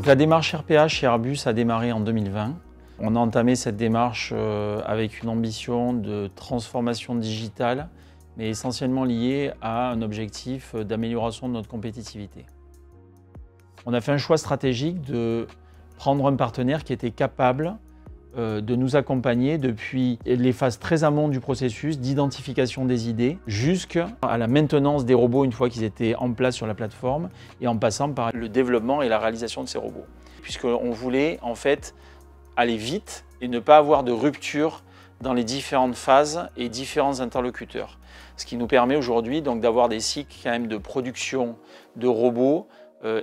Donc la démarche RPA chez Airbus a démarré en 2020. On a entamé cette démarche avec une ambition de transformation digitale, mais essentiellement liée à un objectif d'amélioration de notre compétitivité. On a fait un choix stratégique de prendre un partenaire qui était capable de nous accompagner depuis les phases très amont du processus d'identification des idées jusqu'à la maintenance des robots une fois qu'ils étaient en place sur la plateforme et en passant par le développement et la réalisation de ces robots. Puisqu'on voulait en fait aller vite et ne pas avoir de rupture dans les différentes phases et différents interlocuteurs. Ce qui nous permet aujourd'hui donc d'avoir des cycles quand même de production de robots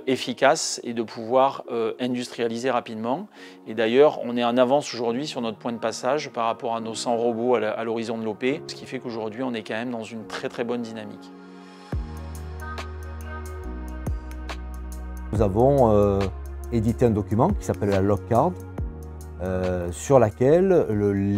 efficaces et de pouvoir industrialiser rapidement. Et d'ailleurs, on est en avance aujourd'hui sur notre point de passage par rapport à nos 100 robots à l'horizon de l'OP, ce qui fait qu'aujourd'hui, on est quand même dans une très bonne dynamique. Nous avons édité un document qui s'appelle la Logcard, sur laquelle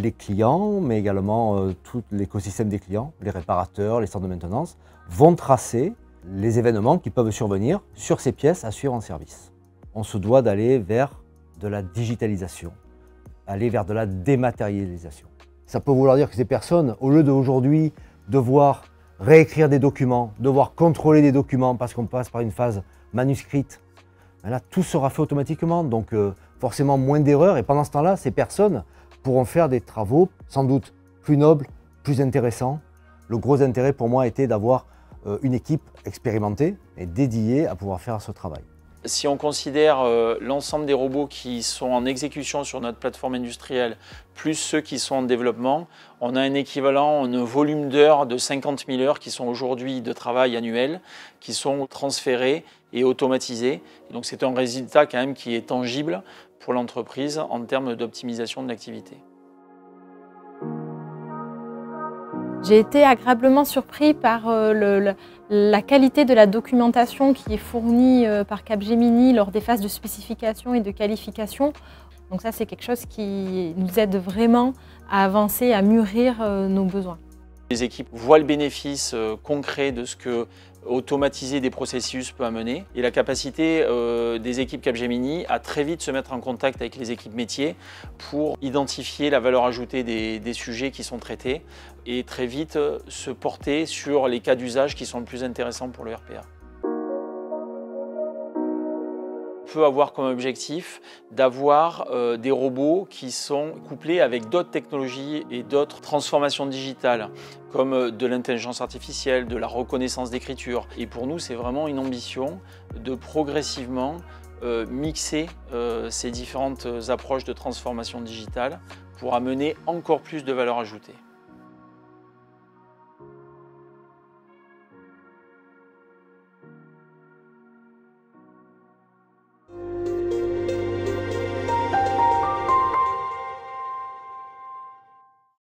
les clients, mais également tout l'écosystème des clients, les réparateurs, les centres de maintenance, vont tracer les événements qui peuvent survenir sur ces pièces à suivre en service. On se doit d'aller vers de la digitalisation, aller vers de la dématérialisation. Ça peut vouloir dire que ces personnes, au lieu d'aujourd'hui devoir réécrire des documents, devoir contrôler des documents parce qu'on passe par une phase manuscrite, ben là tout sera fait automatiquement, donc forcément moins d'erreurs, et pendant ce temps-là, ces personnes pourront faire des travaux sans doute plus nobles, plus intéressants. Le gros intérêt pour moi était d'avoir une équipe expérimentée et dédiée à pouvoir faire ce travail. Si on considère l'ensemble des robots qui sont en exécution sur notre plateforme industrielle, plus ceux qui sont en développement, on a un équivalent, un volume d'heures de 50 000 heures qui sont aujourd'hui de travail annuel, qui sont transférés et automatisés. Et donc c'est un résultat quand même qui est tangible pour l'entreprise en termes d'optimisation de l'activité. J'ai été agréablement surpris par la qualité de la documentation qui est fournie par Capgemini lors des phases de spécification et de qualification. Donc ça, c'est quelque chose qui nous aide vraiment à avancer, à mûrir nos besoins. Les équipes voient le bénéfice concret de ce que automatiser des processus peut amener et la capacité des équipes Capgemini à très vite se mettre en contact avec les équipes métiers pour identifier la valeur ajoutée des sujets qui sont traités et très vite se porter sur les cas d'usage qui sont le plus intéressants pour le RPA. On peut avoir comme objectif d'avoir des robots qui sont couplés avec d'autres technologies et d'autres transformations digitales, comme de l'intelligence artificielle, de la reconnaissance d'écriture. Et pour nous, c'est vraiment une ambition de progressivement mixer ces différentes approches de transformation digitale pour amener encore plus de valeur ajoutée.